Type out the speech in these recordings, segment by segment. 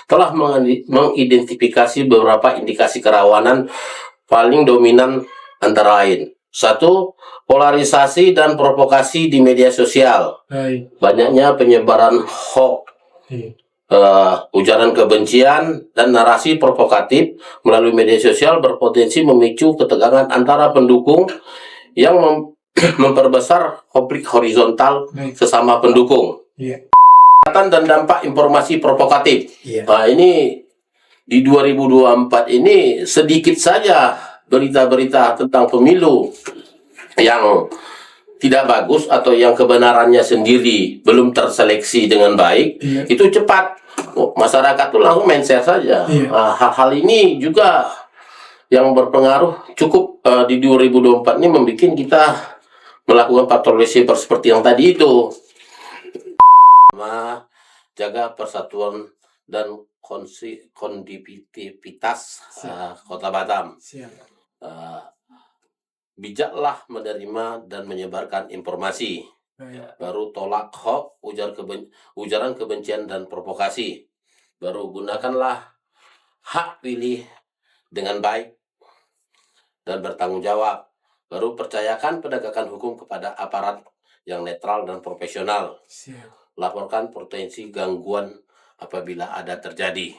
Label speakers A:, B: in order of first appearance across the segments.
A: telah mengidentifikasi beberapa indikasi kerawanan paling dominan antara lain. 1. Polarisasi dan provokasi di media sosial. Banyaknya penyebaran hoax, ujaran kebencian, dan narasi provokatif melalui media sosial berpotensi memicu ketegangan antara pendukung yang memperbesar konflik horizontal sesama pendukung. Dan dampak informasi provokatif. Nah, ini di 2024 ini sedikit saja berita-berita tentang pemilu yang tidak bagus atau yang kebenarannya sendiri belum terseleksi dengan baik, itu cepat masyarakat tuh langsung men-share saja. Nah, hal-hal ini juga yang berpengaruh cukup di 2024 ini membuat kita melakukan patroli cyber seperti yang tadi itu. Jaga persatuan dan konditivitas Kota Batam. Bijaklah menerima dan menyebarkan informasi. Baru tolak hoax, ujaran kebencian dan provokasi. Baru gunakanlah hak pilih dengan baik dan bertanggung jawab. Baru percayakan penegakan hukum kepada aparat yang netral dan profesional. Laporkan potensi gangguan apabila ada terjadi.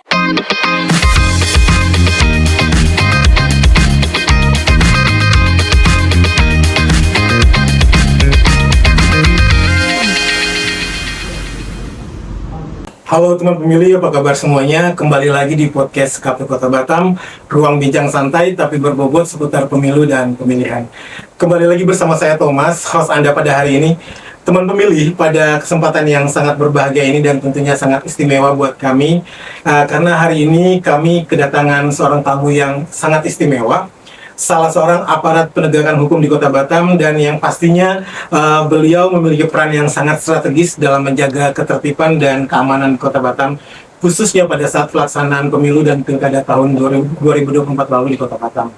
B: Halo teman pemilih, apa kabar semuanya? Kembali lagi di podcast KP Kota Batam, ruang bincang santai tapi berbobot seputar pemilu dan pemilihan. Kembali lagi bersama saya Thomas, host Anda pada hari ini. Teman pemilih, pada kesempatan yang sangat berbahagia ini dan tentunya sangat istimewa buat kami, karena hari ini kami kedatangan seorang tamu yang sangat istimewa, salah seorang aparat penegakan hukum di Kota Batam, dan yang pastinya beliau memiliki peran yang sangat strategis dalam menjaga ketertiban dan keamanan Kota Batam, khususnya pada saat pelaksanaan pemilu dan pilkada tahun 2024 lalu di Kota Batam.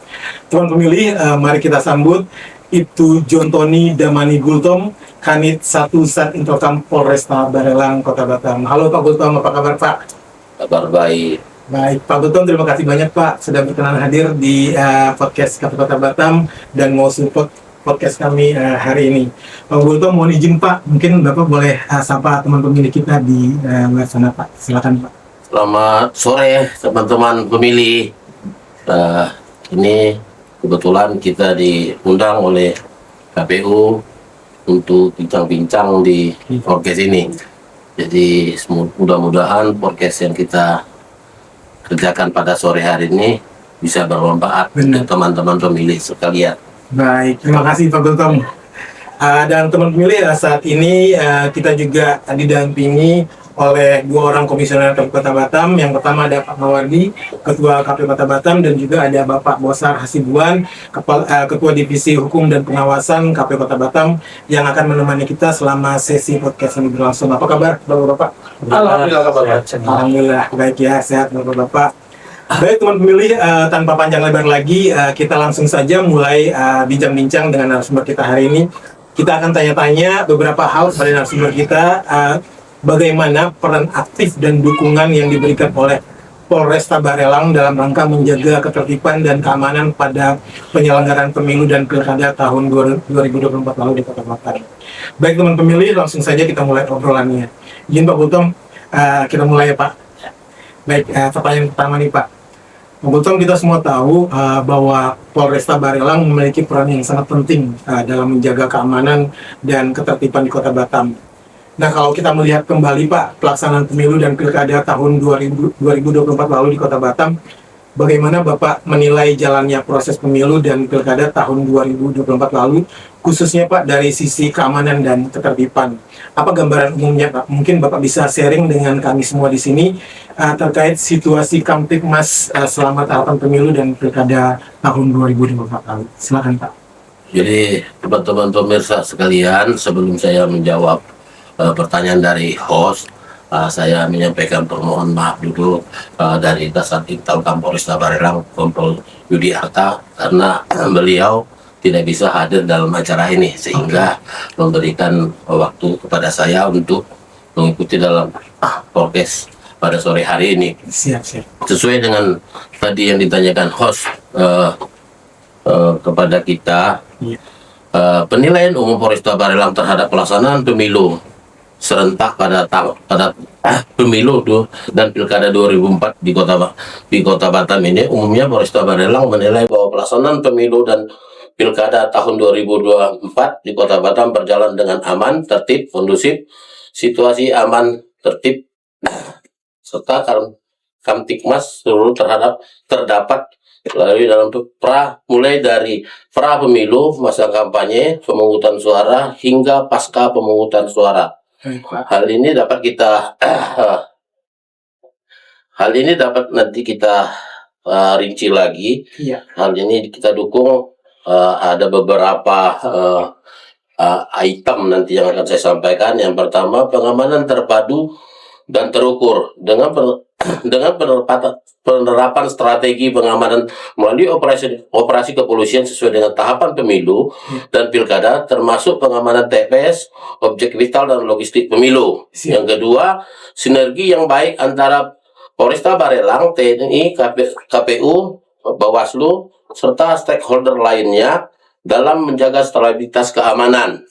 B: Teman pemilih, mari kita sambut Ibtu Jontoni Damani Gultom, Kanit 1 Sat Introkam Polresta Barelang Kota Batam. Halo Pak Gultom, apa kabar Pak?
A: Kabar baik.
B: Baik, Pak Gultom, terima kasih banyak Pak sudah berkenan hadir di podcast KP Kota Batam dan mau support podcast kami hari ini. Pak Gultom, mohon izin Pak, mungkin Bapak boleh sapa teman pemilih kita di luar sana Pak. Silakan Pak.
A: Selamat sore teman-teman pemilih. Ini kebetulan kita diundang oleh KPU untuk bincang-bincang di podcast ini. Jadi mudah-mudahan podcast yang kita kerjakan pada sore hari ini bisa bermanfaat untuk teman-teman pemilih sekalian.
B: Baik, terima kasih Pak Gultom. Dan teman pemilih, saat ini kita juga didampingi oleh 2 orang komisioner KP Kota Batam. Yang pertama ada Pak Mawardi, Ketua KP Kota Batam, dan juga ada Bapak Bosar Hasibuan, Ketua Divisi Hukum dan Pengawasan KP Kota Batam, yang akan menemani kita selama sesi podcast ini berlangsung. Apa kabar Bapak-Bapak?
A: Alhamdulillah kabar baik.
B: Alhamdulillah, baik ya, sehat Bapak-Bapak. Baik teman pemilih, tanpa panjang lebar lagi, kita langsung saja mulai bincang-bincang dengan narasumber kita hari ini. Kita akan tanya-tanya beberapa hal pada narasumber kita, bagaimana peran aktif dan dukungan yang diberikan oleh Polresta Barelang dalam rangka menjaga ketertiban dan keamanan pada penyelenggaraan pemilu dan pilkada tahun 2024 lalu di Kota Batam. Baik teman pemilih, langsung saja kita mulai obrolannya. Izin Pak Gultom, kita mulai ya Pak. Baik, pertanyaan pertama nih Pak. Pak Gultom, kita semua tahu bahwa Polresta Barelang memiliki peran yang sangat penting dalam menjaga keamanan dan ketertiban di Kota Batam. Nah, kalau kita melihat kembali Pak, pelaksanaan pemilu dan pilkada tahun 2024 lalu di Kota Batam, bagaimana Bapak menilai jalannya proses pemilu dan pilkada tahun 2024 lalu, khususnya Pak dari sisi keamanan dan ketertiban? Apa gambaran umumnya Pak? Mungkin Bapak bisa sharing dengan kami semua di sini terkait situasi Kamtibmas selama tahapan pemilu dan pilkada tahun 2024 lalu. Silakan Pak.
A: Jadi teman-teman pemirsa sekalian, sebelum saya menjawab pertanyaan dari host, saya menyampaikan permohonan maaf dulu dari Kasat Intelkam Polresta Barelang, Kompol Yudi Arta, karena beliau tidak bisa hadir dalam acara ini sehingga memberikan waktu kepada saya untuk mengikuti dalam podcast pada sore hari ini.
B: Siap.
A: Sesuai dengan tadi yang ditanyakan host kepada kita, penilaian umum Polresta Barelang terhadap pelaksanaan pemilu serentak pada pemilu dan pilkada 2004 di Kota Batam ini, umumnya Polresta Barelang menilai bahwa pelaksanaan pemilu dan pilkada tahun 2024 di Kota Batam berjalan dengan aman, tertib, kondusif, situasi aman, tertib, serta Kamtibmas seluruh terdapat melalui dalam mulai dari pra pemilu, masa kampanye, pemungutan suara hingga pasca pemungutan suara. Hal ini dapat nanti kita rinci lagi. Hal ini kita dukung, ada beberapa item nanti yang akan saya sampaikan. Yang pertama, pengamanan terpadu dan terukur dengan penerapan strategi pengamanan melalui operasi kepolisian sesuai dengan tahapan pemilu dan pilkada, termasuk pengamanan TPS, objek vital dan logistik pemilu. Yang kedua, sinergi yang baik antara Polresta Barelang, TNI, KPU, Bawaslu, serta stakeholder lainnya dalam menjaga stabilitas keamanan.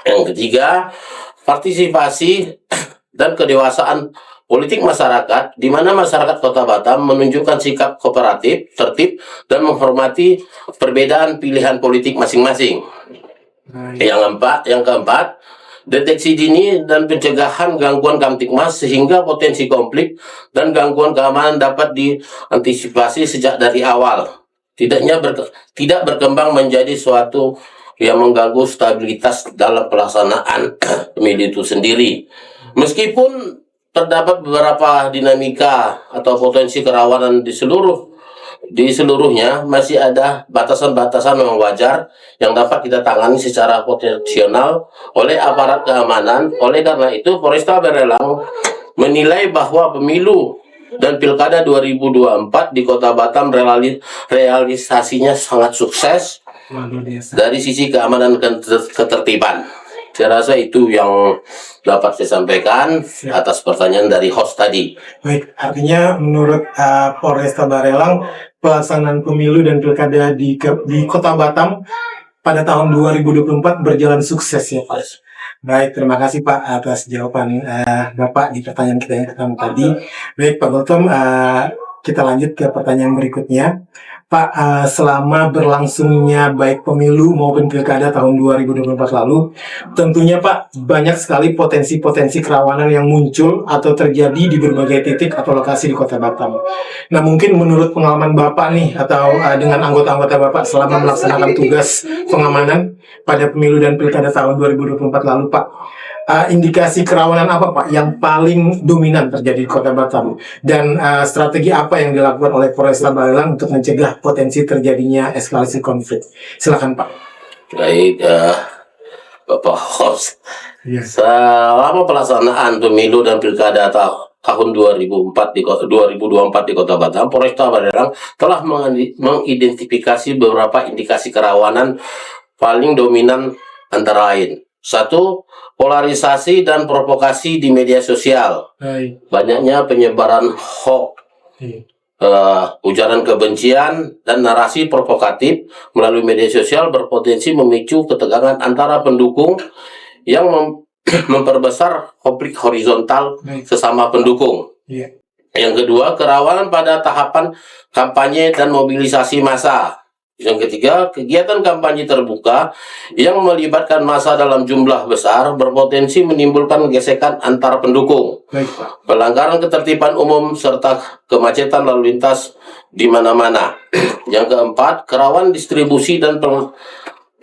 A: Yang ketiga, partisipasi dan kedewasaan politik masyarakat, di mana masyarakat Kota Batam menunjukkan sikap kooperatif, tertib, dan menghormati perbedaan pilihan politik masing-masing. Yang keempat, deteksi dini dan pencegahan gangguan Kamtibmas sehingga potensi konflik dan gangguan keamanan dapat diantisipasi sejak dari awal. Tidak berkembang menjadi suatu yang mengganggu stabilitas dalam pelaksanaan pemilu itu sendiri. Meskipun terdapat beberapa dinamika atau potensi kerawanan di seluruhnya, masih ada batasan-batasan yang wajar yang dapat kita tangani secara potensial oleh aparat keamanan. Oleh karena itu, Polresta Barelang menilai bahwa pemilu dan pilkada 2024 di Kota Batam realisasinya sangat sukses dari sisi keamanan dan ketertiban. Saya rasa itu yang dapat saya sampaikan atas pertanyaan dari host tadi.
B: Baik, artinya menurut Polresta Barelang, pelaksanaan pemilu dan pilkada di Kota Batam pada tahun 2024 berjalan sukses ya Pak. Baik, terima kasih Pak atas jawaban Bapak di pertanyaan kita yang pertama tadi. Baik Pak Gautam, kita lanjut ke pertanyaan berikutnya. Pak, selama berlangsungnya baik pemilu maupun pilkada tahun 2024 lalu, tentunya Pak, banyak sekali potensi-potensi kerawanan yang muncul atau terjadi di berbagai titik atau lokasi di Kota Batam. Nah, mungkin menurut pengalaman Bapak nih, atau dengan anggota-anggota Bapak selama melaksanakan tugas pengamanan pada pemilu dan pilkada tahun 2024 lalu, Pak, indikasi kerawanan apa Pak yang paling dominan terjadi di Kota Batam, dan strategi apa yang dilakukan oleh Polresta Barelang untuk mencegah potensi terjadinya eskalasi konflik? Silakan Pak.
A: Baik, Bapak host. Selama pelaksanaan pemilu dan pilkada tahun 2024 di Kota Batam, Polresta Barelang telah mengidentifikasi beberapa indikasi kerawanan paling dominan, antara lain: 1. Polarisasi dan provokasi di media sosial. Banyaknya penyebaran hoax, ujaran kebencian, dan narasi provokatif melalui media sosial berpotensi memicu ketegangan antara pendukung yang memperbesar konflik horizontal sesama pendukung. Yang kedua, kerawanan pada tahapan kampanye dan mobilisasi massa. Yang ketiga, kegiatan kampanye terbuka yang melibatkan massa dalam jumlah besar berpotensi menimbulkan gesekan antar pendukung, pelanggaran ketertiban umum, serta kemacetan lalu lintas di mana-mana. Yang keempat, kerawanan distribusi dan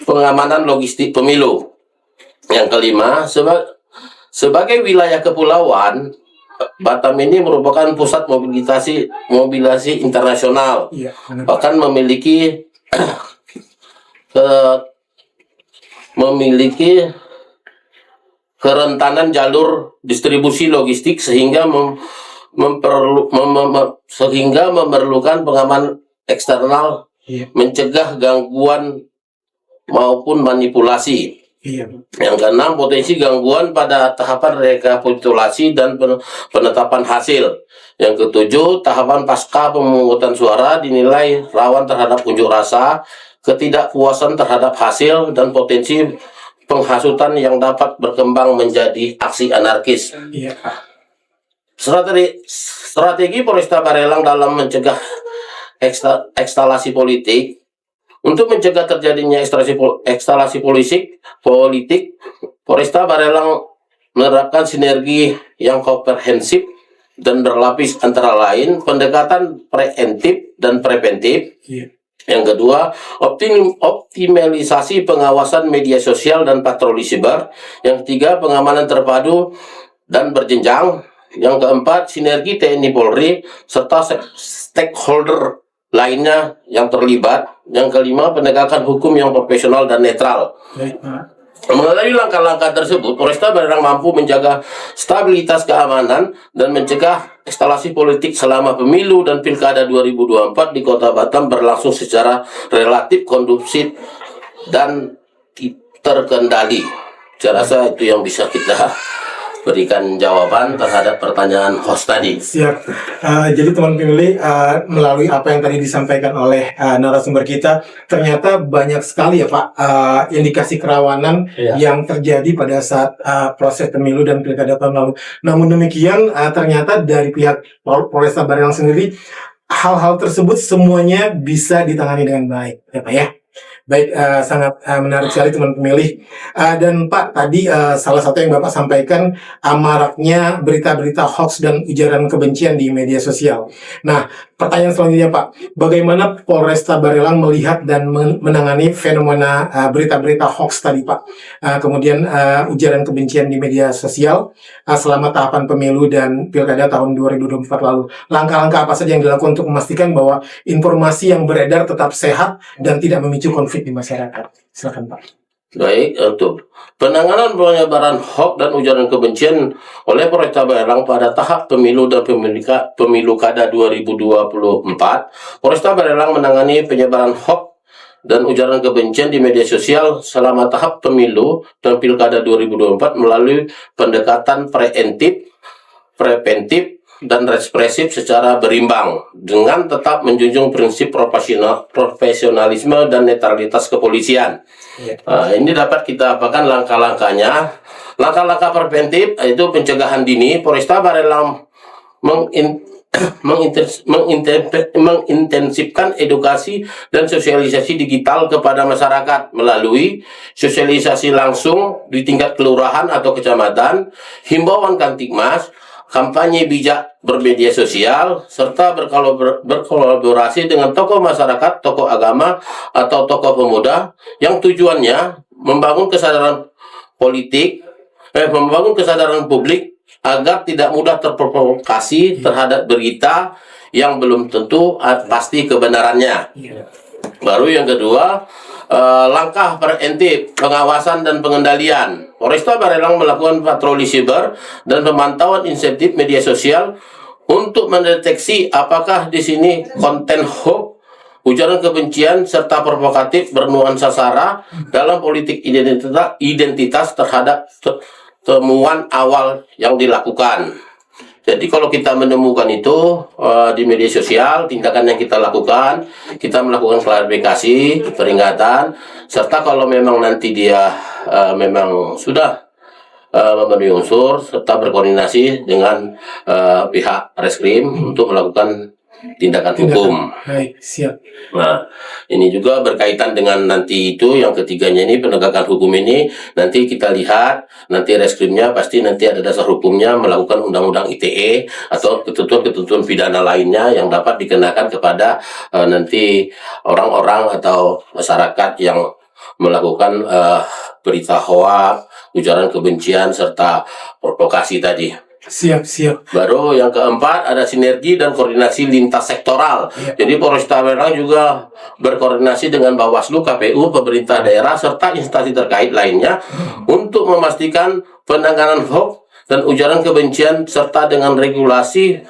A: pengamanan logistik pemilu. Yang kelima, sebagai wilayah kepulauan, Batam ini merupakan pusat mobilisasi internasional, bahkan memiliki kerentanan jalur distribusi logistik sehingga memerlukan pengaman eksternal, mencegah gangguan maupun manipulasi.
B: Iya.
A: Yang keenam, potensi gangguan pada tahapan rekapitulasi dan penetapan hasil. Yang ketujuh, tahapan pasca pemungutan suara dinilai rawan terhadap unjuk rasa, ketidakpuasan terhadap hasil, dan potensi penghasutan yang dapat berkembang menjadi aksi anarkis.
B: Iya.
A: Strategi Polresta Barelang dalam mencegah ekskalasi politik. Untuk mencegah terjadinya ekskalasi politik, Polresta Barelang menerapkan sinergi yang komprehensif dan berlapis, antara lain pendekatan preemptif dan preventif.
B: Iya.
A: Yang kedua, optimalisasi pengawasan media sosial dan patroli siber. Yang ketiga, pengamanan terpadu dan berjenjang. Yang keempat, sinergi TNI Polri serta stakeholder lainnya yang terlibat. Yang kelima, penegakan hukum yang profesional dan netral.
B: Baik, Pak.
A: Melalui langkah-langkah tersebut, Polresta Barelang mampu menjaga stabilitas keamanan dan mencegah eskalasi politik selama pemilu dan pilkada 2024 di Kota Batam berlangsung secara relatif kondusif dan terkendali. Saya rasa itu yang bisa kita berikan jawaban terhadap pertanyaan host tadi.
B: Siap. Jadi teman pemilih, melalui apa yang tadi disampaikan oleh narasumber kita, ternyata banyak sekali ya Pak indikasi kerawanan yang terjadi pada saat proses pemilu dan pilkada tahun lalu. Namun demikian, ternyata dari pihak Polresta Barelang sendiri, hal-hal tersebut semuanya bisa ditangani dengan baik, ya Pak ya. Baik, sangat menarik sekali teman pemilih. Dan Pak, tadi salah satu yang Bapak sampaikan, maraknya berita-berita hoax dan ujaran kebencian di media sosial. Nah, pertanyaan selanjutnya Pak, bagaimana Polresta Barelang melihat dan menangani fenomena berita-berita hoax tadi Pak? Kemudian ujaran kebencian di media sosial selama tahapan pemilu dan pilkada tahun 2024 lalu. Langkah-langkah apa saja yang dilakukan untuk memastikan bahwa informasi yang beredar tetap sehat dan tidak memicu konflik di masyarakat? Silakan Pak.
A: Baik, untuk penanganan penyebaran hoax dan ujaran kebencian oleh Polresta Barelang pada tahap pemilu dan pemilu kada 2024, Polresta Barelang menangani penyebaran hoax dan ujaran kebencian di media sosial selama tahap pemilu dan pilkada 2024 melalui pendekatan preventif, dan represif secara berimbang dengan tetap menjunjung prinsip profesionalisme dan netralitas kepolisian. Ini dapat kita apakan langkah-langkahnya. Langkah-langkah preventif yaitu pencegahan dini. Polresta Barelang mengintensifkan edukasi dan sosialisasi digital kepada masyarakat melalui sosialisasi langsung di tingkat kelurahan atau kecamatan, himbauan Kamtibmas, kampanye bijak bermedia sosial, serta berkolaborasi dengan tokoh masyarakat, tokoh agama, atau tokoh pemuda yang tujuannya membangun kesadaran publik agar tidak mudah terprovokasi terhadap berita yang belum tentu pasti kebenarannya. Baru yang kedua, langkah preventif, pengawasan dan pengendalian. Polresta Barelang melakukan patroli siber dan pemantauan insentif media sosial untuk mendeteksi apakah di sini konten hoax, ujaran kebencian, serta provokatif bernuansa sara dalam politik identitas terhadap temuan awal yang dilakukan. Jadi kalau kita menemukan itu di media sosial, tindakan yang kita lakukan, kita melakukan klarifikasi, peringatan, serta kalau memang nanti dia memang sudah memenuhi unsur, serta berkoordinasi dengan pihak reskrim untuk melakukan tindakan hukum.
B: Baik, siap.
A: Nah, ini juga berkaitan dengan nanti itu yang ketiganya ini penegakan hukum ini nanti kita lihat nanti reskrimnya pasti nanti ada dasar hukumnya melakukan undang-undang ITE atau ketentuan-ketentuan pidana lainnya yang dapat dikenakan kepada nanti orang-orang atau masyarakat yang melakukan berita hoax, ujaran kebencian serta provokasi tadi.
B: Siap.
A: Baru yang keempat ada sinergi dan koordinasi lintas sektoral. Jadi Polresta Barelang juga berkoordinasi dengan Bawaslu, KPU, pemerintah daerah serta instansi terkait lainnya untuk memastikan penanganan hoax dan ujaran kebencian serta dengan regulasi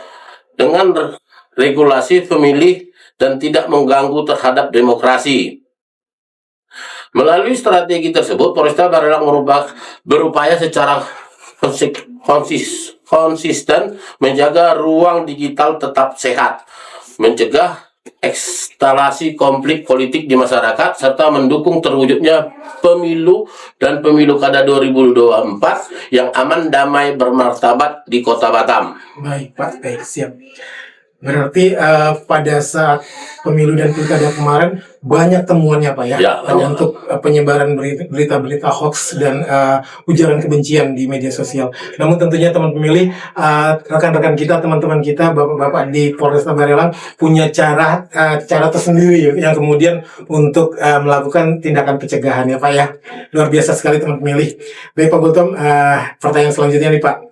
A: pemilih dan tidak mengganggu terhadap demokrasi. Melalui strategi tersebut, Polresta Barelang berupaya secara konsisten menjaga ruang digital tetap sehat, mencegah ekskalasi konflik politik di masyarakat, serta mendukung terwujudnya pemilu dan pemilu kada 2024 yang aman, damai, bermartabat di Kota Batam.
B: Baik Pak, baik, siap. Berarti pada saat pemilu dan pilkada kemarin banyak temuannya Pak ya,
A: Ya, banyak.
B: untuk penyebaran berita-berita hoax dan ujaran kebencian di media sosial. Namun tentunya teman pemilih, rekan-rekan kita, teman-teman kita, bapak-bapak di Polresta Barelang punya cara tersendiri yang kemudian untuk melakukan tindakan pencegahan ya Pak ya. Luar biasa sekali teman pemilih. Baik Pak Gultom, pertanyaan selanjutnya nih Pak.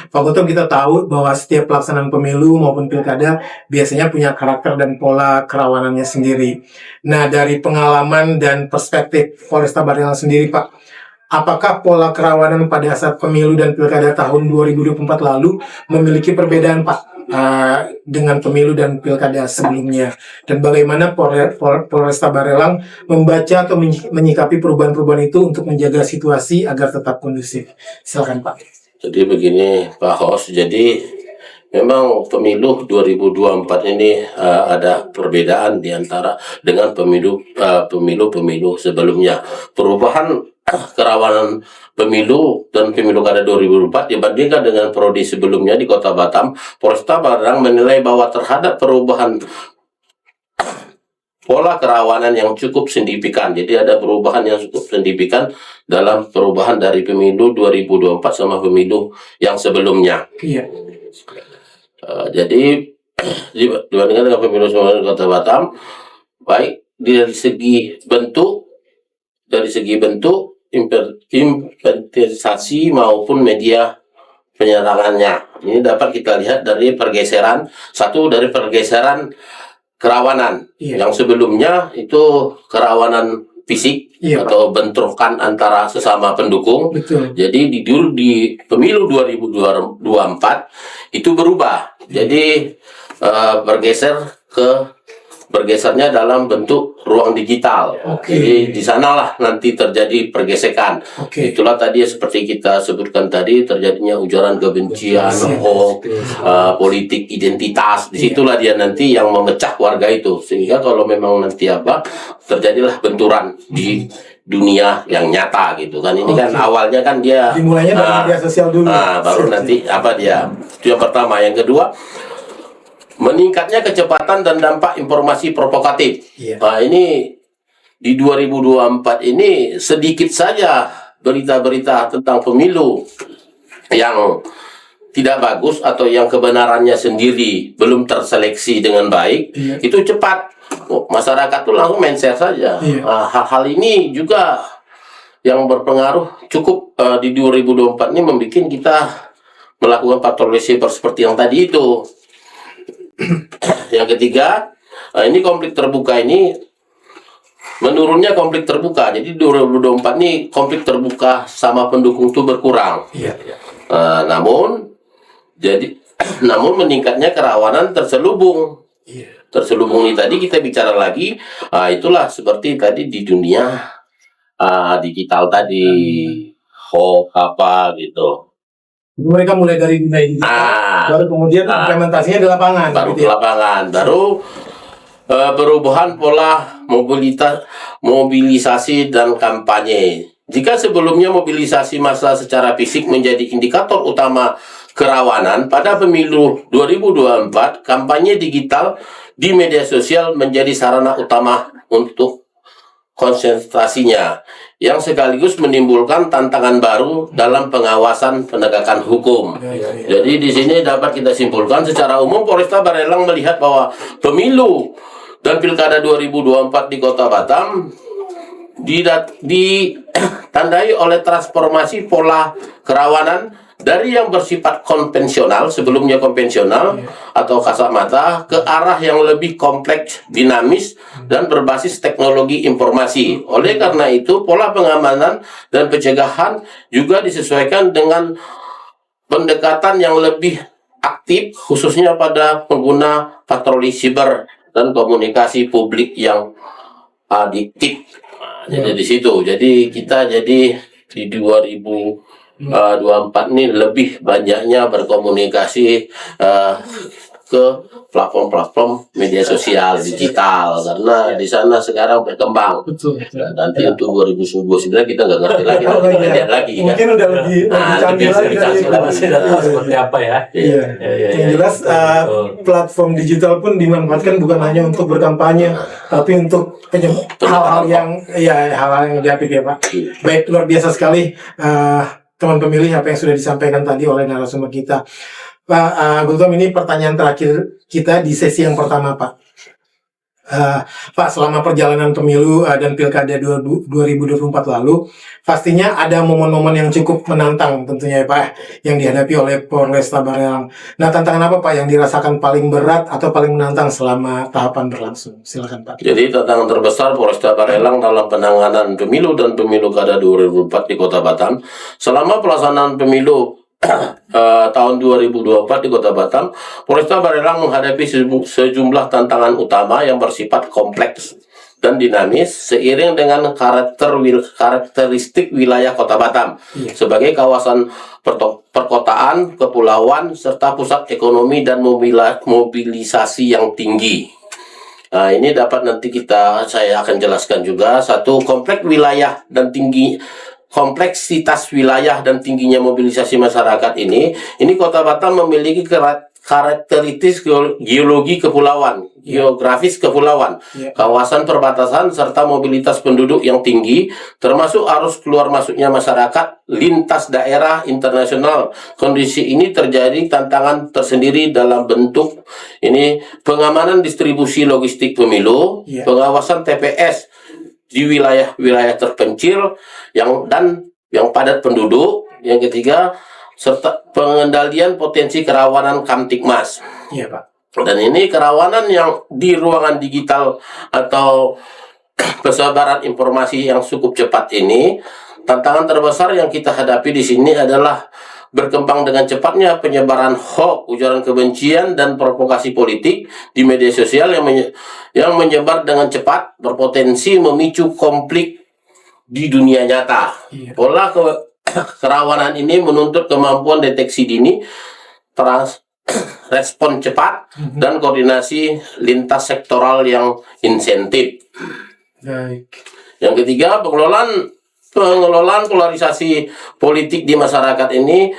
B: Pak Gultom, kita tahu bahwa setiap pelaksanaan pemilu maupun pilkada biasanya punya karakter dan pola kerawanannya sendiri. Nah, dari pengalaman dan perspektif Polresta Barelang sendiri, Pak, apakah pola kerawanan pada saat pemilu dan pilkada tahun 2024 lalu memiliki perbedaan, Pak, dengan pemilu dan pilkada sebelumnya? Dan bagaimana Polresta Barelang membaca atau menyikapi perubahan-perubahan itu untuk menjaga situasi agar tetap kondusif? Silakan, Pak.
A: Jadi begini Pak Host, jadi memang pemilu 2024 ini ada perbedaan di antara dengan pemilu sebelumnya. Perubahan kerawanan pemilu dan pemilu kada 2004 dibandingkan dengan periode sebelumnya di Kota Batam, Polresta Barelang menilai bahwa terhadap perubahan pola kerawanan yang cukup signifikan. Jadi ada perubahan yang cukup signifikan dalam perubahan dari pemilu 2024 sama pemilu yang sebelumnya.
B: Iya.
A: Jadi dibandingkan dengan pemilu sebelumnya di Kota Batam, baik dari segi bentuk, implementasi maupun media penyerangannya. Ini dapat kita lihat dari pergeseran kerawanan.
B: Iya.
A: Yang sebelumnya itu kerawanan fisik,
B: Iya,
A: atau bentrokan antara sesama pendukung.
B: Betul.
A: Jadi di pemilu 2024 itu berubah. Jadi bergesernya dalam bentuk ruang digital.
B: Oke.
A: Jadi di sanalah nanti terjadi pergesekan.
B: Oke.
A: Itulah tadi seperti kita sebutkan tadi, terjadinya ujaran kebencian, hoax, politik identitas. Disitulah dia nanti yang memecah warga itu. Sehingga kalau memang nanti terjadilah benturan di dunia yang nyata gitu kan. Ini kan awalnya kan dia
B: Dimulainya dari media sosial dulu.
A: baru nanti dia. Itu yang pertama. Yang kedua, meningkatnya kecepatan dan dampak informasi provokatif.
B: Iya.
A: Nah, ini di 2024 ini sedikit saja berita-berita tentang pemilu yang tidak bagus atau yang kebenarannya sendiri belum terseleksi dengan baik.
B: Iya.
A: Itu cepat masyarakat tuh langsung main share saja.
B: Iya.
A: Nah, hal-hal ini juga yang berpengaruh cukup di 2024 ini membuat kita melakukan patroli seperti yang tadi itu. Yang ketiga, ini konflik terbuka ini menurunnya konflik terbuka. Jadi 2024 ini konflik terbuka sama pendukung itu berkurang.
B: Iya.
A: Namun meningkatnya kerawanan terselubung.
B: Iya.
A: Terselubung ini tadi kita bicara lagi, itulah seperti tadi di dunia digital tadi, hoax gitu.
B: Mereka mulai dari dunia digital, baru kemudian implementasinya di lapangan.
A: Baru
B: gitu
A: di
B: ya?
A: lapangan, baru perubahan pola mobilisasi dan kampanye. Jika sebelumnya mobilisasi massa secara fisik menjadi indikator utama kerawanan, pada pemilu 2024 kampanye digital di media sosial menjadi sarana utama untuk konsentrasinya, yang sekaligus menimbulkan tantangan baru dalam pengawasan penegakan hukum. Jadi di sini dapat kita simpulkan secara umum Polresta Barelang melihat bahwa pemilu dan pilkada 2024 di Kota Batam ditandai oleh transformasi pola kerawanan dari yang bersifat konvensional, sebelumnya konvensional atau kasat mata, ke arah yang lebih kompleks, dinamis, dan berbasis teknologi informasi. Oleh karena itu, pola pengamanan dan pencegahan juga disesuaikan dengan pendekatan yang lebih aktif, khususnya pada pengguna patroli siber dan komunikasi publik yang adiktif jadi di situ. Jadi kita di 2024 ini lebih banyaknya berkomunikasi ke platform-platform media sosial digital, karena di sana sekarang berkembang.
B: Betul.
A: Nanti untuk 2029 kita nggak ngerti lagi, kita lihat lagi kan.
B: Mungkin udah lebih canggih lagi dari itu.
C: Masih nggak tahu seperti apa ya.
B: Iya. Yang jelas platform digital pun dimanfaatkan bukan hanya untuk berkampanye, tapi untuk hal-hal yang negatif ya Pak. Baik, luar biasa sekali teman pemilih apa yang sudah disampaikan tadi oleh narasumber kita. Pak Gultom, ini pertanyaan terakhir kita di sesi yang pertama Pak. Pak, selama perjalanan pemilu dan pilkada 2024 lalu, pastinya ada momen-momen yang cukup menantang tentunya ya Pak, yang dihadapi oleh Polresta Barelang. Nah, tantangan apa Pak yang dirasakan paling berat atau paling menantang selama tahapan berlangsung? Silakan Pak.
A: Jadi tantangan terbesar Polresta Barelang dalam penanganan pemilu dan pemilu kada 2024 di Kota Batam selama pelaksanaan pemilu tahun 2024 di Kota Batam, Polresta Barelang menghadapi sejumlah tantangan utama yang bersifat kompleks dan dinamis seiring dengan karakteristik wilayah Kota Batam sebagai kawasan perkotaan, kepulauan, serta pusat ekonomi dan mobilisasi yang tinggi. Nah, ini dapat nanti saya akan jelaskan juga. Satu, kompleks wilayah dan kompleksitas wilayah dan tingginya mobilisasi masyarakat ini Kota Batam memiliki karakteristik geologi kepulauan, geografis kepulauan, kawasan perbatasan serta mobilitas penduduk yang tinggi, termasuk arus keluar masuknya masyarakat lintas daerah internasional. Kondisi ini terjadi tantangan tersendiri dalam bentuk pengamanan distribusi logistik pemilu, pengawasan TPS di wilayah-wilayah terpencil yang padat penduduk. Yang ketiga, serta pengendalian potensi kerawanan Kamtibmas.
B: Iya Pak.
A: Dan ini kerawanan yang di ruangan digital atau persebaran informasi yang cukup cepat ini, tantangan terbesar yang kita hadapi di sini adalah berkembang dengan cepatnya penyebaran hoax, ujaran kebencian, dan provokasi politik di media sosial yang menyebar dengan cepat, berpotensi memicu konflik di dunia nyata. Pola kerawanan ini menuntut kemampuan deteksi dini, respon cepat, dan koordinasi lintas sektoral yang insentif. Yang ketiga, pengelolaan polarisasi politik di masyarakat ini.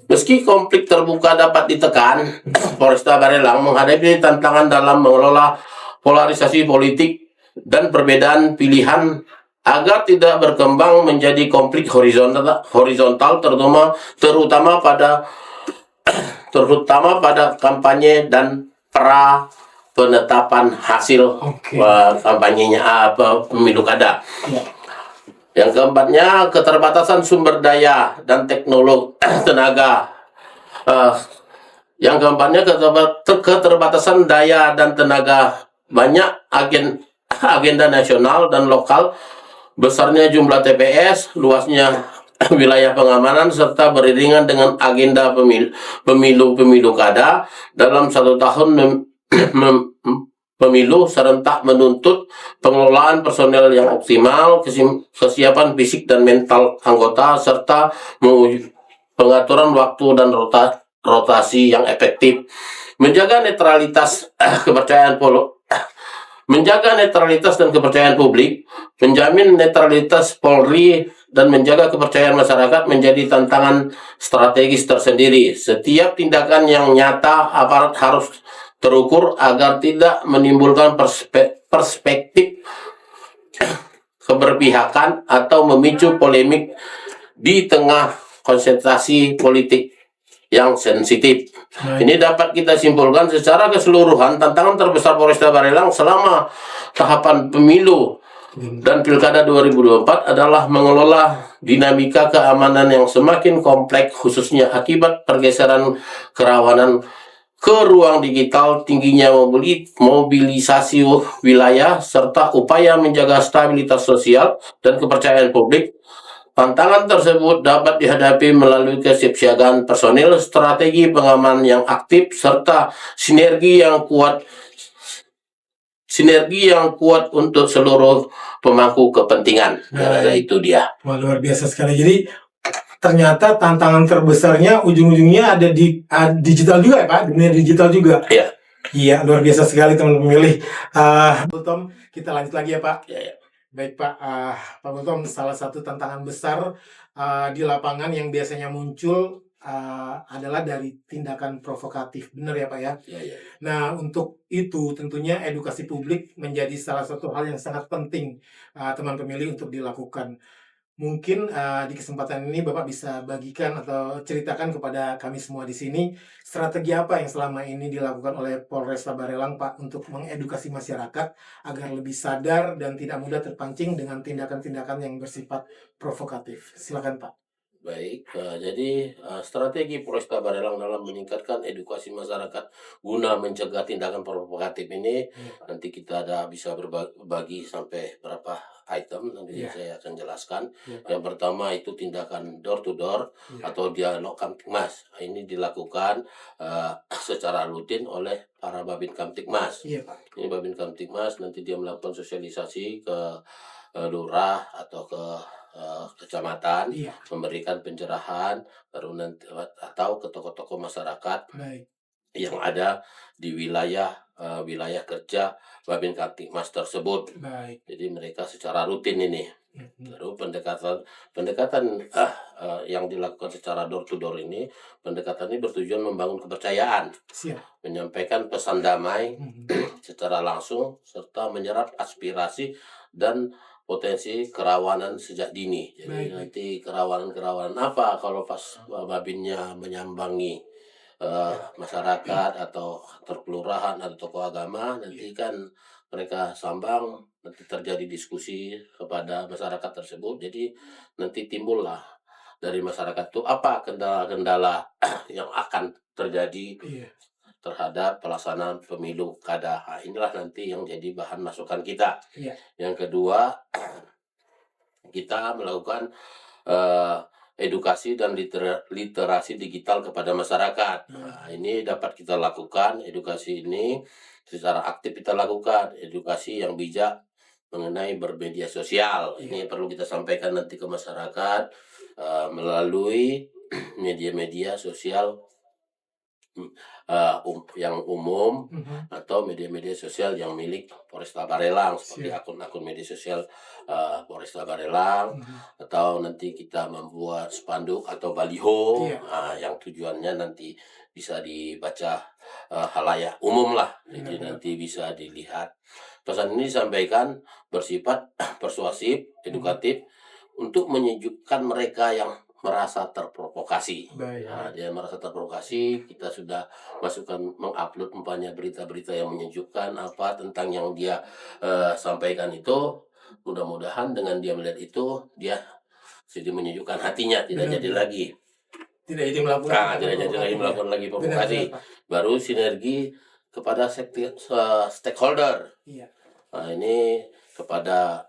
A: Meski konflik terbuka dapat ditekan, Polresta Barelang menghadapi tantangan dalam mengelola polarisasi politik dan perbedaan pilihan agar tidak berkembang menjadi konflik horizontal terutama pada kampanye dan penetapan hasil kampanyenya pemilu kada. Yang keempatnya, keterbatasan sumber daya dan teknologi tenaga. Yang keempatnya, keterbatasan daya dan tenaga. Banyak agenda nasional dan lokal, besarnya jumlah TPS, luasnya wilayah pengamanan, serta beriringan dengan agenda pemilu kada dalam 1 tahun pemilu serentak menuntut pengelolaan personel yang optimal, kesiapan fisik dan mental anggota, serta pengaturan waktu dan rotasi yang efektif. Menjaga netralitas dan kepercayaan publik, menjamin netralitas Polri, dan menjaga kepercayaan masyarakat menjadi tantangan strategis tersendiri. Setiap tindakan yang nyata aparat harus terukur agar tidak menimbulkan perspektif keberpihakan atau memicu polemik di tengah konsentrasi politik yang sensitif. Ini dapat kita simpulkan secara keseluruhan tantangan terbesar Polresta Barelang selama tahapan pemilu dan pilkada 2024 adalah mengelola dinamika keamanan yang semakin kompleks, khususnya akibat pergeseran kerawanan ke ruang digital, tingginya mobilisasi wilayah, serta upaya menjaga stabilitas sosial dan kepercayaan publik. Tantangan tersebut dapat dihadapi melalui kesiapsiagaan personil, strategi pengaman yang aktif, serta sinergi yang kuat sinergi yang kuat untuk seluruh pemangku kepentingan. Nah, itu dia.
B: Wah, luar biasa sekali. Jadi ternyata tantangan terbesarnya ujung-ujungnya ada di digital juga ya Pak, dunia digital juga.
A: Ya.
B: Iya, luar biasa sekali teman pemilih. Tom, kita lanjut lagi ya Pak.
A: Ya, ya.
B: Baik Pak, Pak Tom, salah satu tantangan besar di lapangan yang biasanya muncul adalah dari tindakan provokatif, benar ya Pak ya?
A: Ya, ya.
B: Nah, untuk itu tentunya edukasi publik menjadi salah satu hal yang sangat penting teman pemilih untuk dilakukan. Mungkin di kesempatan ini Bapak bisa bagikan atau ceritakan kepada kami semua di sini strategi apa yang selama ini dilakukan oleh Polresta Barelang Pak untuk mengedukasi masyarakat agar lebih sadar dan tidak mudah terpancing dengan tindakan-tindakan yang bersifat provokatif. Silakan Pak.
A: Baik, jadi strategi Polresta Barelang dalam meningkatkan edukasi masyarakat guna mencegah tindakan provokatif ini nanti kita ada bisa berbagi sampai berapa item nanti saya akan jelaskan. Yang pertama itu tindakan door to door atau dialog Kamtibmas. Ini dilakukan secara rutin oleh para Babin Kamtibmas. Ini Babin Kamtibmas nanti dia melakukan sosialisasi ke lurah atau ke kecamatan, memberikan pencerahan baru nanti atau ke tokoh-tokoh masyarakat yang ada di wilayah kerja Babin Kamtibmas tersebut. Jadi mereka secara rutin ini. Lalu pendekatan yang dilakukan secara door to door ini, pendekatan ini bertujuan membangun kepercayaan, menyampaikan pesan damai secara langsung serta menyerap aspirasi dan potensi kerawanan sejak dini. Jadi nanti kerawanan apa kalau pas babinnya menyambangi masyarakat atau terkelurahan atau tokoh agama, nanti kan mereka sambang, nanti terjadi diskusi kepada masyarakat tersebut. Jadi nanti timbullah dari masyarakat itu apa kendala-kendala yang akan terjadi terhadap pelaksanaan pemilu kada. Inilah nanti yang jadi bahan masukan kita. Yang kedua, kita melakukan edukasi dan literasi digital kepada masyarakat. Nah, ini dapat kita lakukan, edukasi ini secara aktif kita lakukan, edukasi yang bijak mengenai bermedia sosial. Ini perlu kita sampaikan nanti ke masyarakat melalui media-media sosial yang umum atau media-media sosial yang milik Polresta Barelang seperti akun-akun media sosial Polresta Barelang atau nanti kita membuat spanduk atau baliho yang tujuannya nanti bisa dibaca halayak umum lah, jadi nanti bisa dilihat. Pesan ini disampaikan bersifat persuasif, edukatif untuk menyejukkan mereka yang merasa terprovokasi. Nah, dia merasa terprovokasi, kita sudah masukkan mengupload umpamanya berita-berita yang menyejukkan apa tentang yang dia sampaikan itu. Mudah-mudahan dengan dia melihat itu dia jadi menyejukkan hatinya, tidak jadi lagi melakukan lagi provokasi. Baru sinergi kepada stakeholder. Nah, ini kepada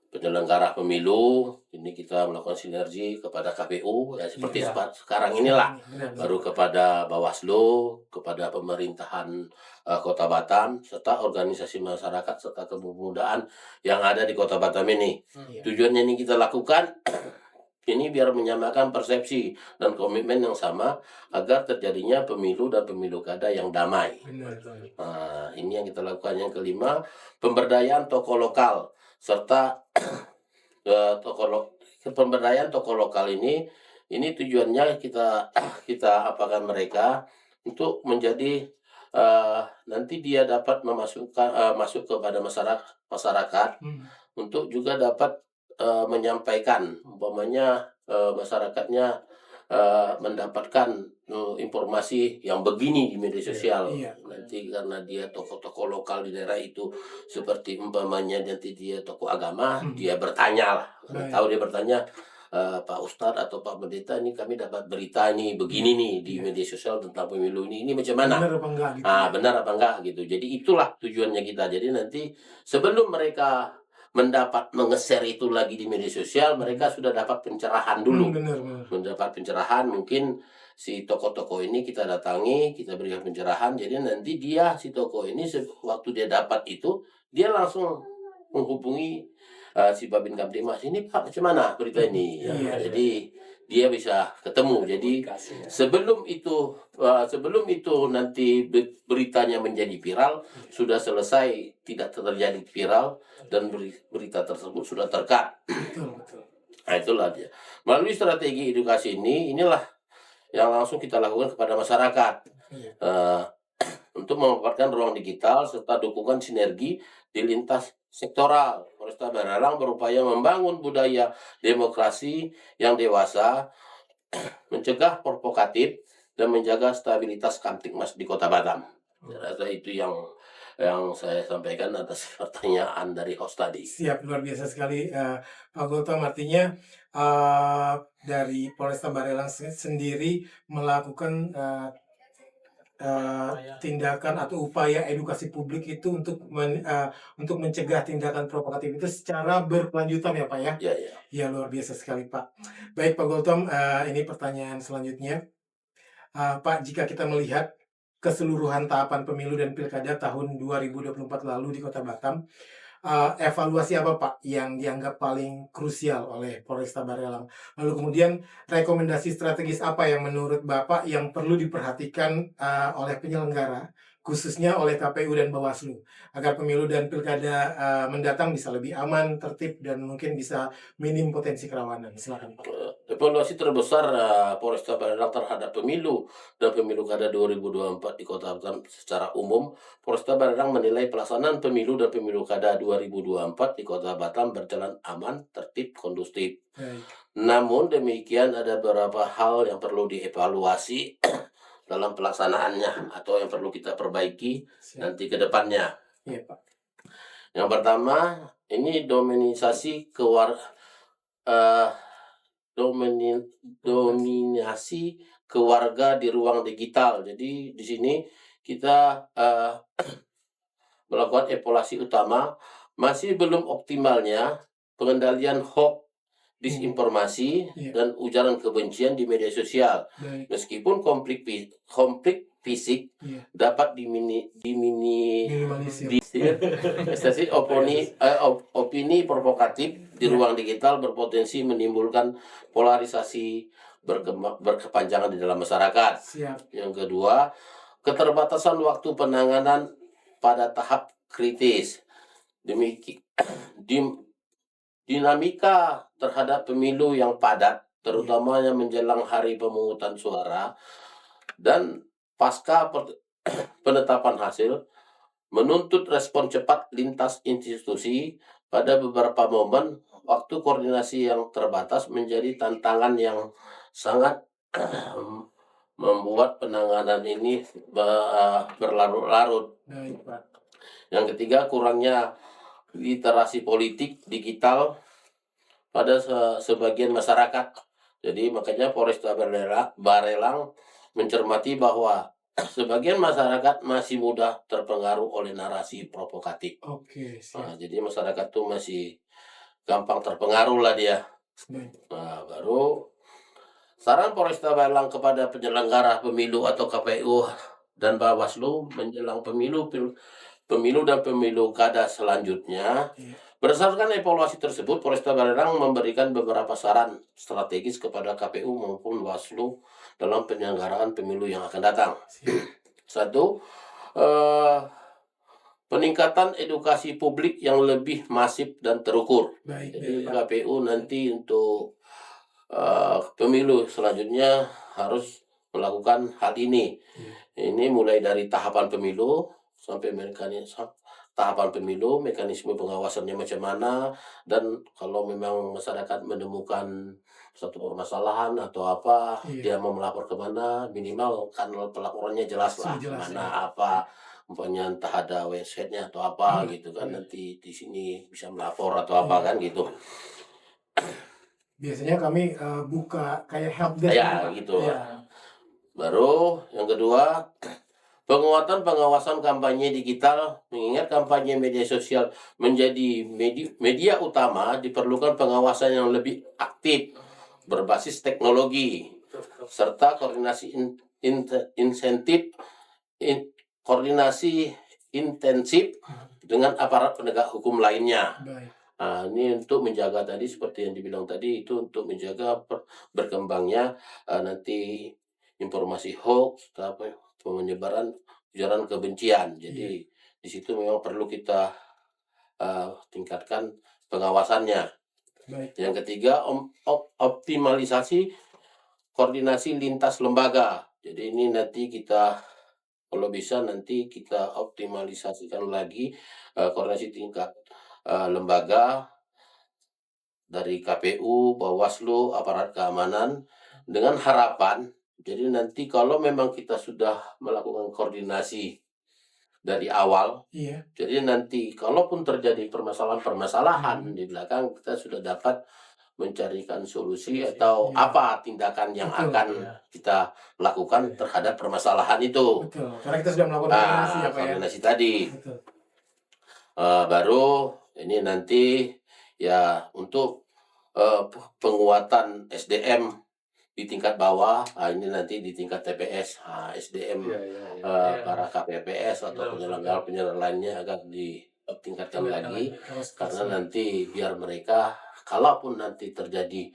A: penyelenggara pemilu, ini kita melakukan sinergi kepada KPU ya seperti sekarang inilah, baru kepada Bawaslu, kepada pemerintahan Kota Batam serta organisasi masyarakat serta kepemudaan yang ada di Kota Batam ini. Tujuannya ini kita lakukan ini biar menyamakan persepsi dan komitmen yang sama agar terjadinya pemilu dan pemilu kada yang damai. Nah, ini yang kita lakukan. Yang kelima, pemberdayaan tokoh lokal serta pemberdayaan tokoh lokal ini tujuannya kita apakan mereka untuk menjadi nanti dia dapat masuk kepada masyarakat untuk juga dapat menyampaikan umpamanya masyarakatnya mendapatkan informasi yang begini di media sosial. Nanti karena dia tokoh-tokoh lokal di daerah itu seperti umpamanya nanti dia tokoh agama, dia bertanya lah, tahu dia bertanya, Pak Ustadz atau Pak Pendeta, ini kami dapat berita nih begini nih di media sosial tentang pemilu ini macam mana?
B: Benar apa enggak gitu.
A: Benar apa enggak gitu. Jadi itulah tujuannya kita. Jadi nanti sebelum mereka mendapat menge-share itu lagi di media sosial, mereka sudah dapat pencerahan dulu. Mendapat pencerahan, mungkin si tokoh-tokoh ini kita datangi, kita berikan pencerahan. Jadi nanti si tokoh ini waktu dia dapat itu, dia langsung menghubungi si Babin Kamtibmas, ini Pak macam mana berita ini. Jadi dia bisa ketemu. Jadi sebelum itu nanti beritanya menjadi viral, sudah selesai, tidak terjadi viral, dan berita tersebut sudah terkat. Nah, itulah dia. Melalui strategi edukasi inilah yang langsung kita lakukan kepada masyarakat. Untuk memanfaatkan ruang digital serta dukungan sinergi di lintas sektoral. Polresta Barelang berupaya membangun budaya demokrasi yang dewasa, mencegah provokatif, dan menjaga stabilitas Kamtibmas di Kota Batam. Saya rasa itu yang saya sampaikan atas pertanyaan dari host tadi.
B: Siap, luar biasa sekali Pak Gultom. Artinya dari Polresta Barelang sendiri melakukan tindakan atau upaya edukasi publik itu untuk mencegah tindakan provokatif itu secara berkelanjutan ya Pak ya?
A: Ya.
B: Ya, luar biasa sekali Pak. Baik Pak Gultom, ini pertanyaan selanjutnya. Pak, jika kita melihat keseluruhan tahapan pemilu dan pilkada tahun 2024 lalu di Kota Batam, evaluasi apa Pak yang dianggap paling krusial oleh Polresta Barelang? Lalu kemudian rekomendasi strategis apa yang menurut Bapak yang perlu diperhatikan oleh penyelenggara, khususnya oleh KPU dan Bawaslu, agar pemilu dan pilkada mendatang bisa lebih aman, tertib, dan mungkin bisa minim potensi kerawanan? Silakan Pak.
A: Evaluasi terbesar Polresta Barelang terhadap pemilu dan pemilu kada 2024 di Kota Batam secara umum, Polresta Barelang menilai pelaksanaan pemilu dan pemilu kada 2024 di Kota Batam berjalan aman, tertib, kondusif. Namun demikian ada beberapa hal yang perlu dievaluasi dalam pelaksanaannya atau yang perlu kita perbaiki nanti ke depannya.
B: Iya, Pak.
A: Yang pertama, ini dominasi keluarga di ruang digital. Jadi di sini kita melakukan evaluasi utama, masih belum optimalnya pengendalian hoax, disinformasi, dan ujaran kebencian di media sosial. Meskipun konflik fisik dapat diminimalisir, opini provokatif di ruang digital berpotensi menimbulkan polarisasi berkepanjangan di dalam masyarakat. Yang kedua, keterbatasan waktu penanganan pada tahap kritis. Dinamika terhadap pemilu yang padat, terutamanya menjelang hari pemungutan suara dan pasca penetapan hasil, menuntut respon cepat lintas institusi. Pada beberapa momen, waktu koordinasi yang terbatas menjadi tantangan yang sangat membuat penanganan ini berlarut-larut. Yang ketiga, kurangnya literasi politik digital pada sebagian masyarakat. Jadi makanya Polresta Barelang mencermati bahwa sebagian masyarakat masih mudah terpengaruh oleh narasi provokatif. Jadi masyarakat tuh masih gampang terpengaruh lah dia. Nah, baru saran Polresta Barelang kepada penyelenggara pemilu atau KPU dan Bawaslu menjelang pemilu dan pemilu kada selanjutnya. Berdasarkan evaluasi tersebut, Polresta Barelang memberikan beberapa saran strategis kepada KPU maupun Bawaslu dalam penyelenggaraan pemilu yang akan datang. Satu, peningkatan edukasi publik yang lebih masif dan terukur. Jadi KPU nanti untuk pemilu selanjutnya harus melakukan hal ini. Ini mulai dari tahapan pemilu sampai tahapan pemilu, mekanisme pengawasannya macam mana, dan kalau memang masyarakat menemukan satu permasalahan atau apa, dia mau melapor kemana, minimal kanal pelaporannya jelas lah, mana apa, umpamanya entah ada websitenya atau apa gitu kan, nanti di sini bisa melapor atau apa kan gitu.
B: Biasanya kami buka kayak helpdesk
A: gitu. Baru yang kedua, penguatan pengawasan kampanye digital. Mengingat kampanye media sosial menjadi media utama, diperlukan pengawasan yang lebih aktif berbasis teknologi. serta koordinasi intensif dengan aparat penegak hukum lainnya.
B: Baik.
A: Ini untuk menjaga tadi seperti yang dibilang tadi, itu untuk menjaga berkembangnya nanti informasi hoax, penyebaran ujaran kebencian. Jadi di situ memang perlu kita tingkatkan pengawasannya.
B: Baik.
A: Yang ketiga, optimalisasi koordinasi lintas lembaga. Jadi ini nanti kita kalau bisa nanti kita optimalisasikan lagi koordinasi tingkat lembaga dari KPU, Bawaslu, aparat keamanan dengan harapan jadi nanti kalau memang kita sudah melakukan koordinasi dari awal, jadi nanti kalaupun terjadi permasalahan di belakang kita sudah dapat mencarikan solusi atau apa tindakan yang akan kita lakukan terhadap permasalahan itu.
B: Betul. Karena kita sudah melakukan koordinasi
A: koordinasi tadi. Baru ini nanti ya untuk penguatan SDM di tingkat bawah, ini nanti di tingkat TPS, SDM para KPPS atau penyelenggara lainnya agar ditingkatkan lagi, karena nanti biar mereka kalaupun nanti terjadi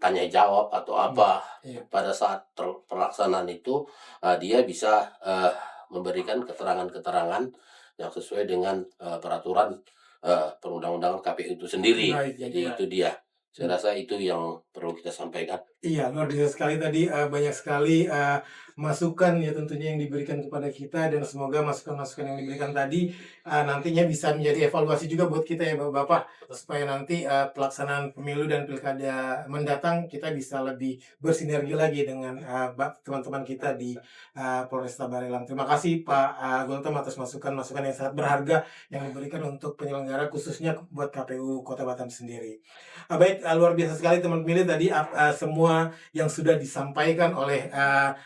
A: tanya jawab atau apa pada saat pelaksanaan itu, dia bisa memberikan keterangan-keterangan yang sesuai dengan peraturan perundang-undangan KPU itu sendiri. Jadi itu dia. Saya rasa itu yang perlu kita sampaikan.
B: Iya, luar biasa sekali tadi, banyak sekali masukan ya tentunya yang diberikan kepada kita, dan semoga masukan-masukan yang diberikan tadi nantinya bisa menjadi evaluasi juga buat kita ya Bapak, supaya nanti pelaksanaan pemilu dan pilkada mendatang kita bisa lebih bersinergi lagi dengan teman-teman kita di Polresta Barelang. Terima kasih Pak Gultom atas masukan-masukan yang sangat berharga yang diberikan untuk penyelenggara khususnya buat KPU Kota Batam sendiri. Baik, luar biasa sekali teman pemilih tadi semua yang sudah disampaikan oleh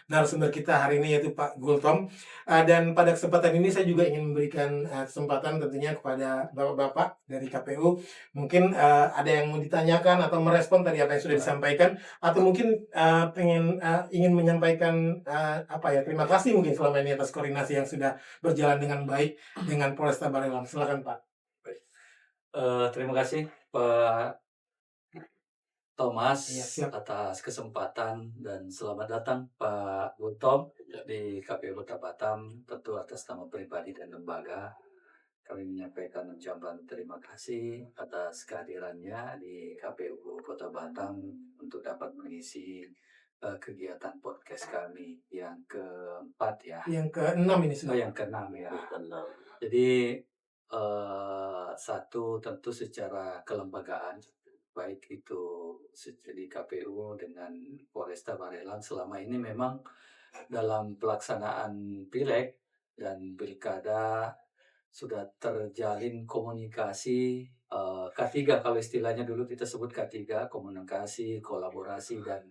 B: narasumber kita hari ini yaitu Pak Gultom. Dan pada kesempatan ini saya juga ingin memberikan kesempatan tentunya kepada Bapak-Bapak dari KPU. Mungkin ada yang mau ditanyakan atau merespon tadi apa yang sudah disampaikan, atau mungkin ingin menyampaikan terima kasih mungkin selama ini atas koordinasi yang sudah berjalan dengan baik dengan Polresta Barelang. Silakan Pak.
C: Terima kasih Pak Thomas
B: atas
C: kesempatan, dan selamat datang Pak Gultom di KPU Kota Batam. Tentu atas nama pribadi dan lembaga kami menyampaikan ucapan terima kasih atas kehadirannya di KPU Kota Batam untuk dapat mengisi kegiatan podcast kami yang keempat ya.
B: Yang keenam ini sudah.
C: Yang keenam ya. Jadi satu tentu secara kelembagaan, baik itu di KPU dengan Polresta Barelang selama ini memang dalam pelaksanaan pileg dan pilkada sudah terjalin komunikasi K3, kalau istilahnya dulu kita sebut K3, komunikasi, kolaborasi dan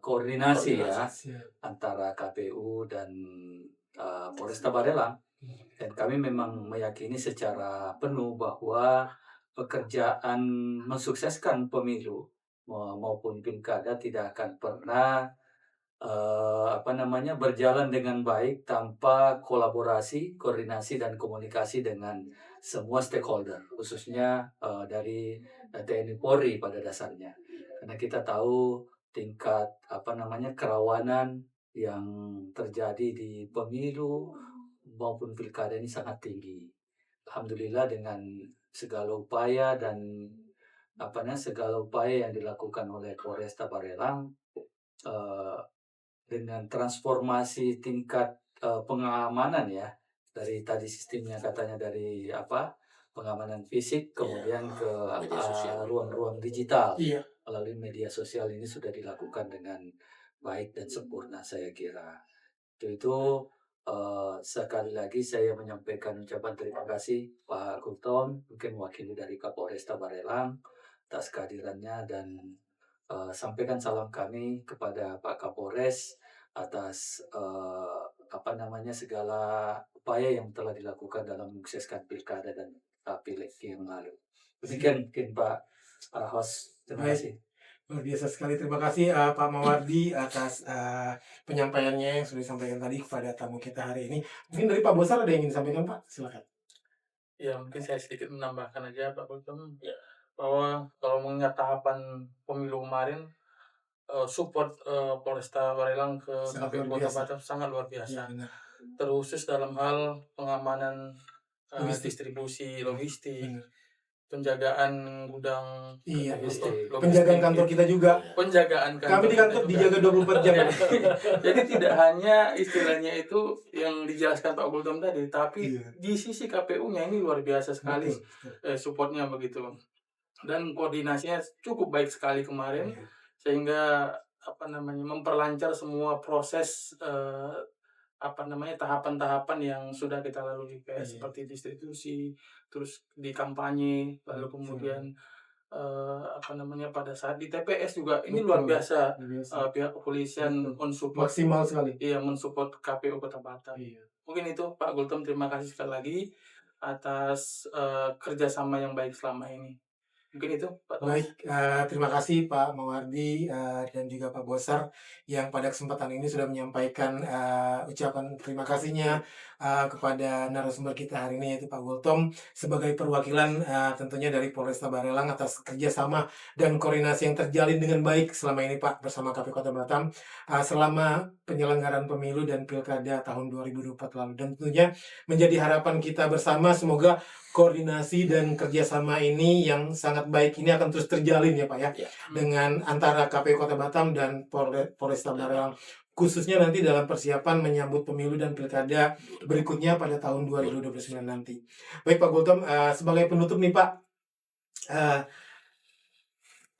C: koordinasi ya antara KPU dan Polresta Barelang. Dan kami memang meyakini secara penuh bahwa pekerjaan mensukseskan pemilu maupun pilkada tidak akan pernah berjalan dengan baik tanpa kolaborasi, koordinasi dan komunikasi dengan semua stakeholder, khususnya dari TNI Polri pada dasarnya. Karena kita tahu tingkat kerawanan yang terjadi di pemilu maupun pilkada ini sangat tinggi. Alhamdulillah dengan segala upaya yang dilakukan oleh Polresta Barelang dengan transformasi tingkat pengamanan ya, dari tadi sistemnya katanya dari pengamanan fisik kemudian ke ruang-ruang digital melalui media sosial, ini sudah dilakukan dengan baik dan sempurna saya kira. Itu sekali lagi saya menyampaikan ucapan terima kasih Pak Gultom, mungkin wakili dari Kapolresta Barelang atas kehadirannya, dan sampaikan salam kami kepada Pak Kapolres atas segala upaya yang telah dilakukan dalam mensukseskan pilkada dan pileg yang lalu. Demikian mungkin Pak host. Terima kasih.
B: Luar biasa sekali. Terima kasih Pak Mawardi atas penyampaiannya yang sudah disampaikan tadi kepada tamu kita hari ini. Mungkin dari Pak Bosar ada yang ingin disampaikan Pak? Silakan.
D: Ya, mungkin saya sedikit menambahkan aja Pak Gultom,
A: Ya.
D: bahwa kalau mengingat tahapan pemilu kemarin, support Polresta Barelang ke
B: Sangat
D: KPU
B: luar
D: Kota
B: biasa.
D: Batam sangat luar
B: Ya,
D: biasa.
B: benar.
D: Terkhusus dalam hal pengamanan
B: Logistik.
D: distribusi logistik,
B: Benar.
D: penjagaan gudang
B: Iya,
D: logistik,
B: penjagaan kantor kita juga.
D: penjagaan
B: Kami di kantor
D: kita juga.
B: dijaga 24 jam.
D: Jadi tidak hanya istilahnya itu yang dijelaskan Pak Gultom tadi, tapi
B: Iya.
D: di sisi KPU-nya ini luar biasa sekali
B: Betul.
D: supportnya begitu. Dan koordinasinya cukup baik sekali kemarin,
B: Iya.
D: sehingga memperlancar semua proses tahapan-tahapan yang sudah kita lalui kayak
B: Iya.
D: seperti distribusi, terus di kampanye, lalu kemudian pada saat di TPS juga ini luar
B: Betul.
D: biasa.
B: Luar biasa.
D: Pihak kepolisian
B: Betul.
D: mensupport,
B: Maksimal sekali.
D: mensupport KPU Kota Batam.
B: Iya.
D: Mungkin itu Pak Gultom, terima kasih sekali lagi atas kerjasama yang baik selama ini. Mungkin itu Pak Thomas.
B: Baik, terima kasih Pak Mawardi dan juga Pak Bosar yang pada kesempatan ini sudah menyampaikan ucapan terima kasihnya kepada narasumber kita hari ini yaitu Pak Gultom sebagai perwakilan tentunya dari Polresta Barelang atas kerjasama dan koordinasi yang terjalin dengan baik selama ini Pak bersama KPU Kota Batam selama penyelenggaraan pemilu dan pilkada tahun 2024 lalu, dan tentunya menjadi harapan kita bersama semoga koordinasi dan kerjasama ini yang sangat baik ini akan terus terjalin ya Pak ya,
A: Ya.
B: dengan antara KPU Kota Batam dan Polresta Barelang khususnya nanti dalam persiapan menyambut pemilu dan pilkada berikutnya pada tahun 2029 nanti. Baik Pak Gultom, sebagai penutup nih Pak,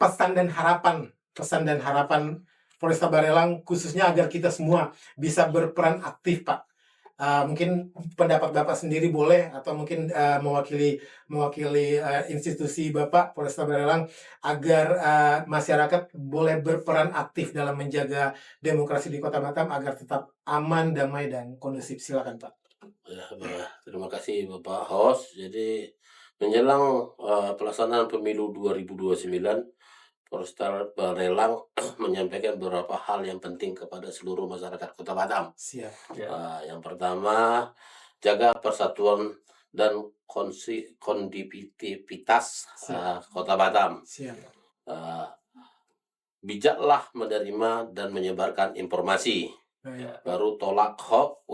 B: pesan dan harapan Polresta Barelang khususnya agar kita semua bisa berperan aktif Pak. Mungkin pendapat Bapak sendiri boleh atau mungkin mewakili institusi Bapak Polresta Barelang agar masyarakat boleh berperan aktif dalam menjaga demokrasi di Kota Batam agar tetap aman, damai dan kondusif. Silakan Pak.
A: Ya, terima kasih Bapak host. Jadi menjelang pelaksanaan pemilu 2029, Polresta Barelang menyampaikan beberapa hal yang penting kepada seluruh masyarakat Kota Batam.
B: Siap.
A: Yang pertama, jaga persatuan dan konditivitas Kota Batam.
B: Siap.
A: Bijaklah menerima dan menyebarkan informasi.
B: Baik.
A: Baru tolak hoax,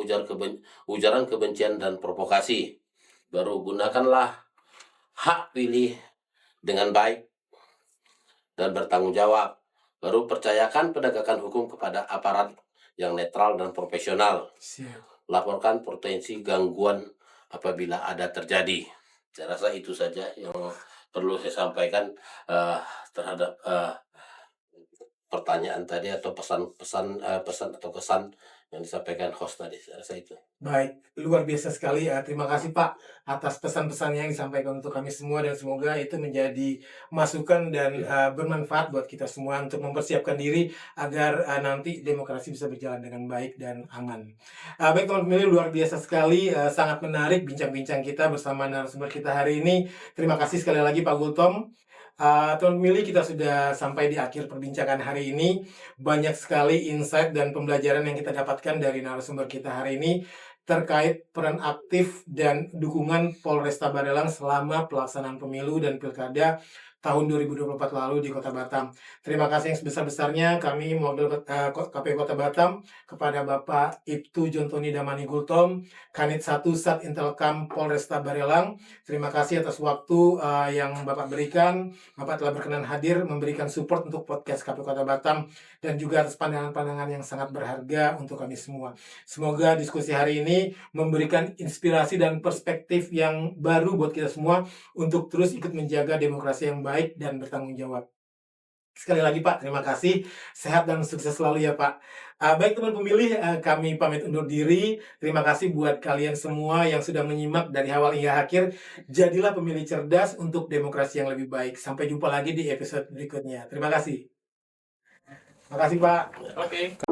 A: ujaran kebencian dan provokasi. Baru gunakanlah hak pilih dengan baik dan bertanggung jawab. Baru percayakan penegakan hukum kepada aparat yang netral dan profesional.
B: Siap.
A: Laporkan potensi gangguan apabila ada terjadi. Saya rasa itu saja yang perlu saya sampaikan terhadap pertanyaan tadi atau pesan atau kesan yang disampaikan host tadi. Saya rasa itu.
B: Baik, luar biasa sekali. Terima kasih Pak atas pesan-pesannya yang disampaikan untuk kami semua, dan semoga itu menjadi masukan dan bermanfaat buat kita semua untuk mempersiapkan diri agar nanti demokrasi bisa berjalan dengan baik dan aman. Baik teman pemilih, luar biasa sekali, sangat menarik bincang-bincang kita bersama narasumber kita hari ini. Terima kasih sekali lagi Pak Gultom. Teman pemilih, kita sudah sampai di akhir perbincangan hari ini. Banyak sekali insight dan pembelajaran yang kita dapatkan dari narasumber kita hari ini terkait peran aktif dan dukungan Polresta Barelang selama pelaksanaan pemilu dan pilkada tahun 2024 lalu di Kota Batam. Terima kasih yang sebesar-besarnya kami mewakili KPU Kota Batam kepada Bapak Ibtu Jontoni Damani Gultom, Kanit 1 Sat Intelkam Polresta Barelang. Terima kasih atas waktu yang Bapak berikan. Bapak telah berkenan hadir memberikan support untuk podcast KPU Kota Batam dan juga atas pandangan-pandangan yang sangat berharga untuk kami semua. Semoga diskusi hari ini memberikan inspirasi dan perspektif yang baru buat kita semua untuk terus ikut menjaga demokrasi yang baik dan bertanggung jawab. Sekali lagi Pak, terima kasih. Sehat dan sukses selalu ya Pak. Baik teman pemilih, kami pamit undur diri. Terima kasih buat kalian semua yang sudah menyimak dari awal hingga akhir. Jadilah pemilih cerdas untuk demokrasi yang lebih baik. Sampai jumpa lagi di episode berikutnya. Terima kasih. Terima kasih Pak.
D: Oke.